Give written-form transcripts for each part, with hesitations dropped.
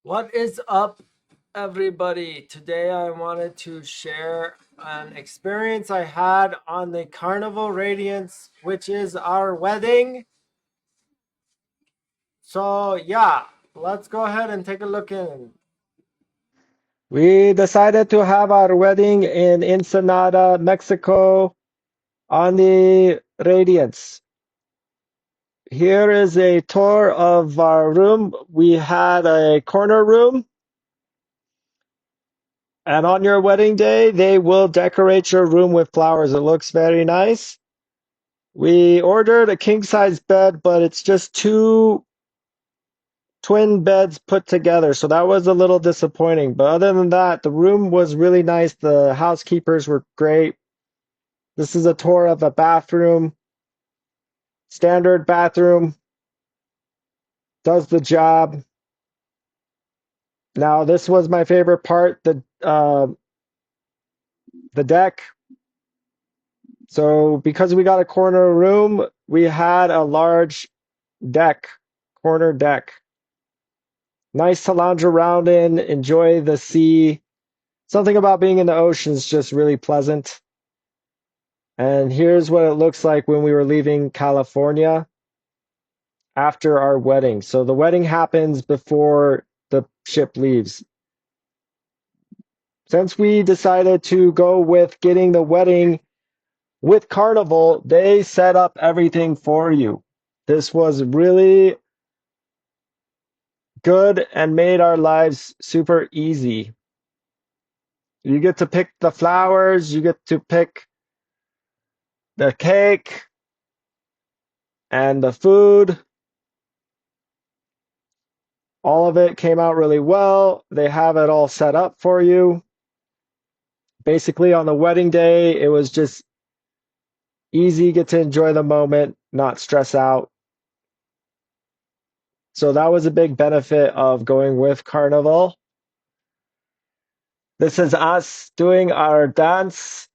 What is up, everybody? Today I wanted to share an experience I had on the Carnival Radiance, which is our wedding. So, yeah, let's go ahead and take a look in. We decided to have our wedding in Ensenada, Mexico, on the Radiance. Here is a tour of our room. We had a corner room. And on your wedding day, they will decorate your room with flowers. It looks very nice. We ordered a king size bed, but it's just two twin beds put together. So that was a little disappointing. But other than that, the room was really nice. The housekeepers were great. This is a tour of the bathroom. Standard bathroom. Does the job. Now, this was my favorite part, the deck. So because we got a corner room, we had a large deck, corner deck. Nice to lounge around in, enjoy the sea. Something about being in the ocean is just really pleasant. And here's what it looks like when we were leaving California after our wedding. So the wedding happens before the ship leaves. Since we decided to go with getting the wedding with Carnival, they set up everything for you. This was really good and made our lives super easy. You get to pick the flowers, you get to pick the cake and the food. All of it came out really well. They have it all set up for you. Basically, on the wedding day, it was just easy, get to enjoy the moment, not stress out. So that was a big benefit of going with Carnival. This is us doing our dance.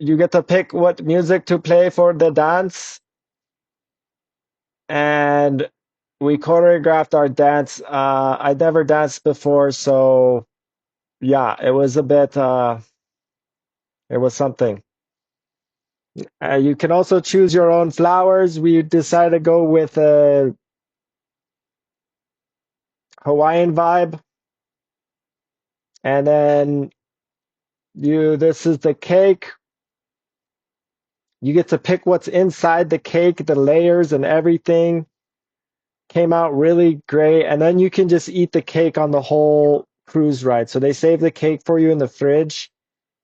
You get to pick what music to play for the dance. And we choreographed our dance. I'd never danced before, so yeah, it was a bit, it was something. You can also choose your own flowers. We decided to go with a Hawaiian vibe. And then this is the cake. You get to pick what's inside the cake, the layers and everything. Came out really great. And then you can just eat the cake on the whole cruise ride. So they save the cake for you in the fridge.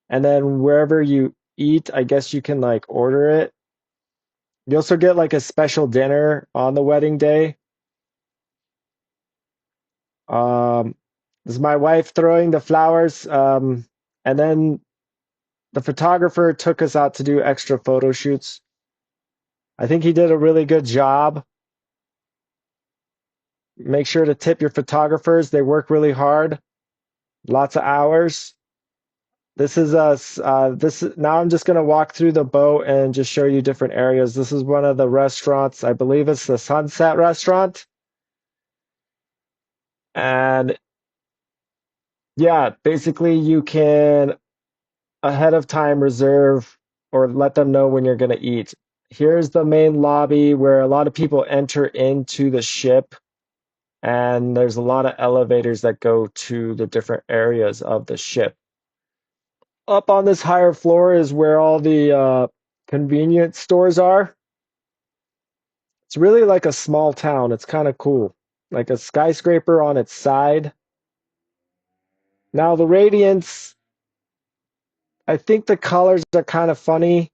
And then wherever you eat, I guess you can like order it. You also get like a special dinner on the wedding day. Um, this is my wife throwing the flowers. And then the photographer took us out to do extra photo shoots. I think he did a really good job. Make sure to tip your photographers. They work really hard, lots of hours. This is us. Now I'm just gonna walk through the boat and just show you different areas. This is one of the restaurants. I believe it's the Sunset Restaurant. And yeah, basically you can ahead of time reserve or let them know when you're gonna eat. Here's the main lobby where a lot of people enter into the ship, and there's a lot of elevators that go to the different areas of the ship. Up on this higher floor is where all the convenience stores are. It's really like a small town. It's kind of cool. Like a skyscraper on its side. Now the Radiance, I think the colors are kind of funny.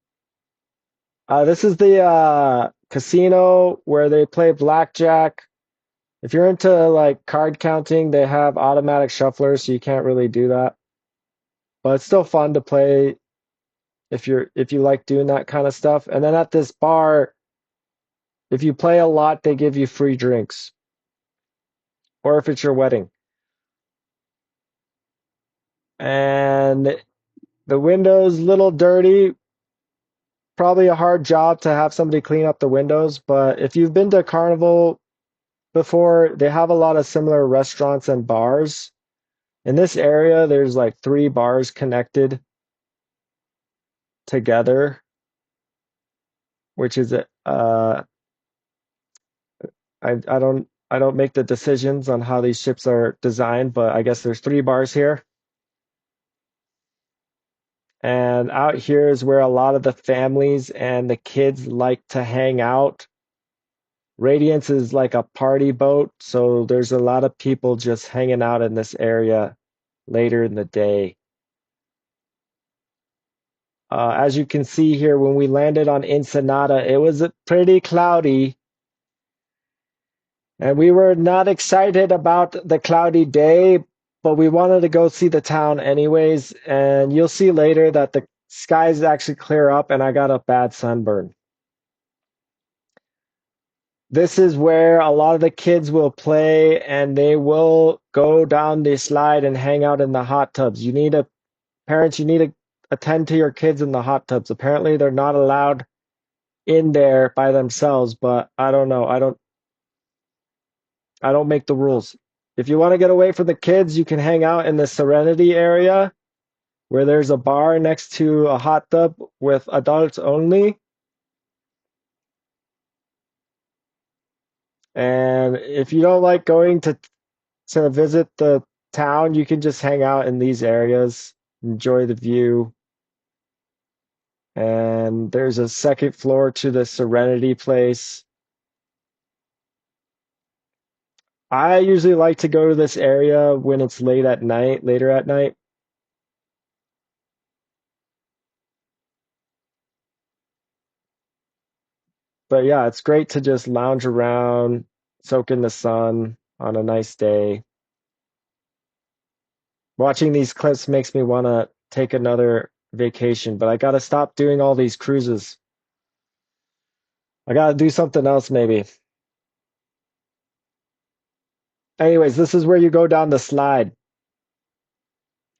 This is the casino where they play blackjack. If you're into like card counting, they have automatic shufflers, so you can't really do that. But it's still fun to play if you like doing that kind of stuff. And then at this bar, if you play a lot, they give you free drinks. Or if it's your wedding. And the window's a little dirty. Probably a hard job to have somebody clean up the windows, but if you've been to Carnival, before, they have a lot of similar restaurants and bars. In this area, there's like three bars connected together, which is I don't make the decisions on how these ships are designed, but I guess there's three bars here. And out here is where a lot of the families and the kids like to hang out. Radiance is like a party boat, so there's a lot of people just hanging out in this area later in the day. As you can see here, when we landed on Ensenada, it was pretty cloudy, and we were not excited about the cloudy day, but we wanted to go see the town anyways. And you'll see later that the skies actually clear up, and I got a bad sunburn. This is where a lot of the kids will play, and they will go down the slide and hang out in the hot tubs. Parents, you need to attend to your kids in the hot tubs. Apparently, they're not allowed in there by themselves, but I don't know. I don't make the rules. If you want to get away from the kids, you can hang out in the Serenity area where there's a bar next to a hot tub with adults only. And if you don't like going to visit the town, you can just hang out in these areas, enjoy the view. And there's a second floor to the Serenity place. I usually like to go to this area when it's later at night. But yeah, it's great to just lounge around, soak in the sun on a nice day. Watching these clips makes me want to take another vacation, but I got to stop doing all these cruises. I got to do something else maybe. Anyways, this is where you go down the slide.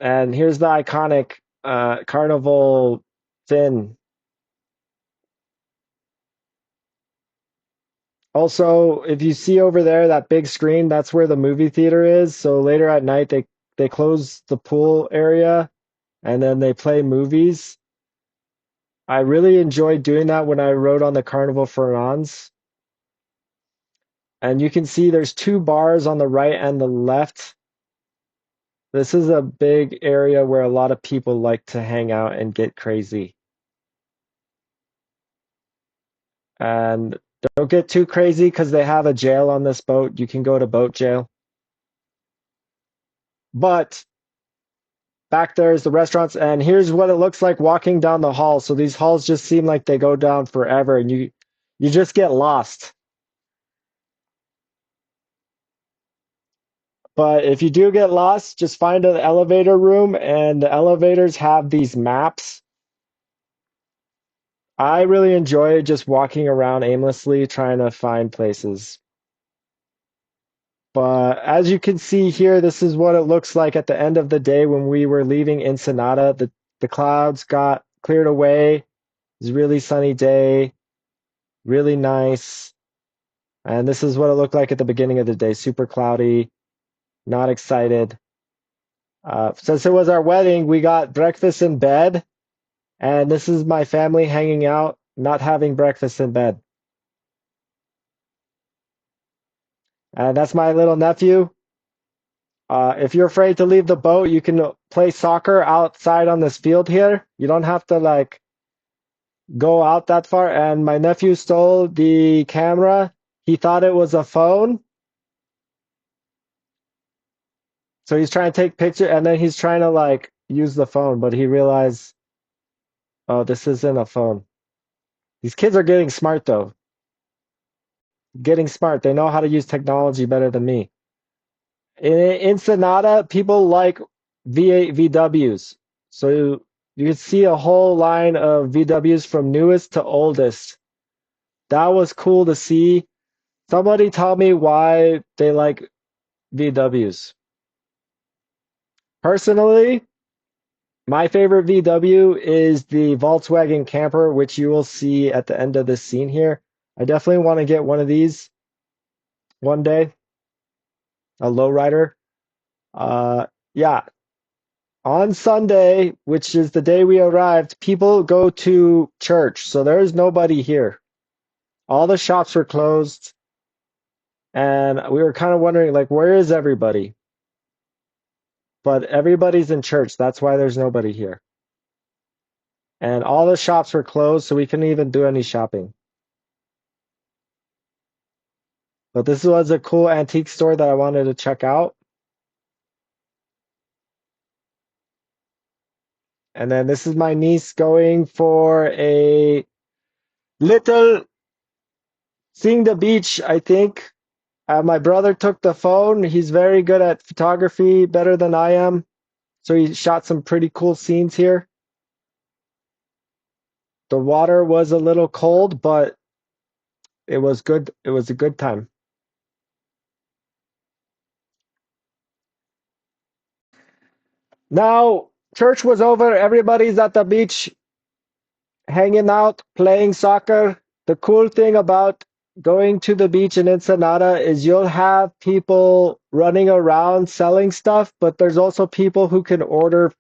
And here's the iconic Carnival fin. Also, if you see over there that big screen, that's where the movie theater is. So later at night, they close the pool area and then they play movies. I really enjoyed doing that when I rode on the Carnival Radiance. And you can see there's two bars on the right and the left. This is a big area where a lot of people like to hang out and get crazy. And don't get too crazy because they have a jail on this boat. You can go to boat jail. But back there is the restaurants, and here's what it looks like walking down the hall. So these halls just seem like they go down forever, and you just get lost. But if you do get lost, just find an elevator room, and the elevators have these maps. I really enjoy just walking around aimlessly trying to find places. But as you can see here, this is what it looks like at the end of the day when we were leaving Ensenada. The clouds got cleared away. It was a really sunny day, really nice. And this is what it looked like at the beginning of the day. Super cloudy, not excited. Since it was our wedding, we got breakfast in bed. And this is my family hanging out, not having breakfast in bed. And that's my little nephew. If you're afraid to leave the boat, you can play soccer outside on this field here. You don't have to like go out that far. And my nephew stole the camera. He thought it was a phone. So he's trying to take picture and then he's trying to like use the phone, but he realized, oh, this isn't a phone. These kids are getting smart though. Getting smart. They know how to use technology better than me. In Sonata, people like V8 VWs. So you can see a whole line of VWs from newest to oldest. That was cool to see. Somebody tell me why they like VWs. Personally, my favorite VW is the Volkswagen Camper, which you will see at the end of this scene here. I definitely want to get one of these. one day, a lowrider. Yeah, on Sunday, which is the day we arrived, people go to church, so there's nobody here. All the shops were closed, and we were kind of wondering, like, where is everybody? But everybody's in church. That's why there's nobody here. And all the shops were closed, so we couldn't even do any shopping. But this was a cool antique store that I wanted to check out. And then this is my niece going for a little seeing the beach, I think. My brother took the phone. He's very good at photography, better than I am. So he shot some pretty cool scenes here. The water was a little cold, but it was good. It was a good time. Now, church was over. Everybody's at the beach hanging out, playing soccer. The cool thing about going to the beach in Ensenada is you'll have people running around selling stuff, but there's also people who can order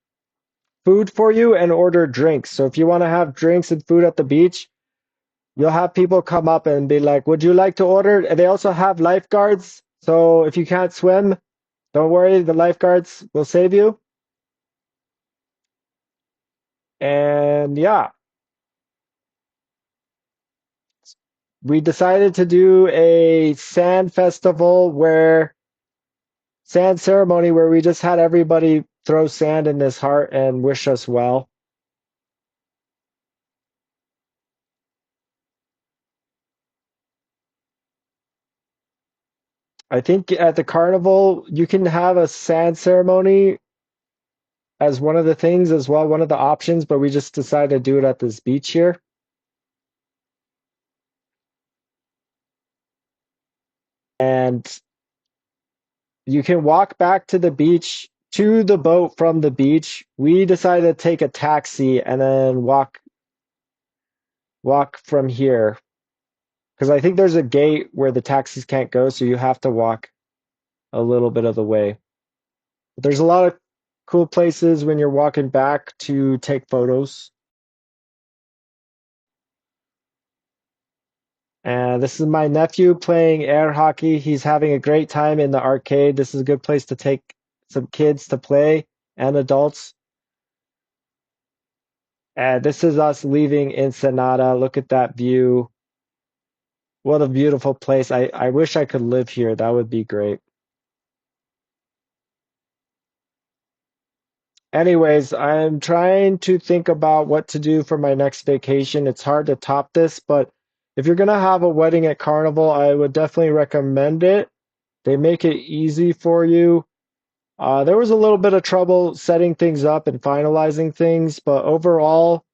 food for you and order drinks. So if you want to have drinks and food at the beach, you'll have people come up and be like, "Would you like to order?" And they also have lifeguards. So if you can't swim, don't worry, the lifeguards will save you. And yeah, we decided to do a sand festival where sand ceremony where we just had everybody throw sand in this heart and wish us well. I think at the carnival you can have a sand ceremony as one of the things as well, one of the options, but we just decided to do it at this beach here. And you can walk back to the beach to the boat from the beach. We decided to take a taxi and then walk from here because I think there's a gate where the taxis can't go, so you have to walk a little bit of the way. But there's a lot of cool places when you're walking back to take photos. And this is my nephew playing air hockey. He's having a great time in the arcade. This is a good place to take some kids to play and adults. And this is us leaving Ensenada. Look at that view. What a beautiful place. I wish I could live here. That would be great. Anyways, I'm trying to think about what to do for my next vacation. It's hard to top this, but if you're gonna have a wedding at Carnival, I would definitely recommend it. They make it easy for you. There was a little bit of trouble setting things up and finalizing things, but overall,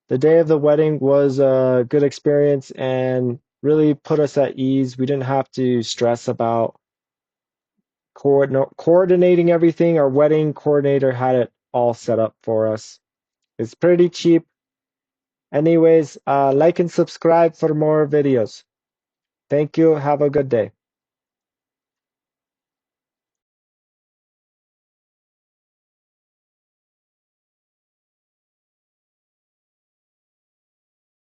the day of the wedding was a good experience and really put us at ease. We didn't have to stress about coordinating everything. Our wedding coordinator had it all set up for us. It's pretty cheap. Anyways, like and subscribe for more videos. Thank you. Have a good day.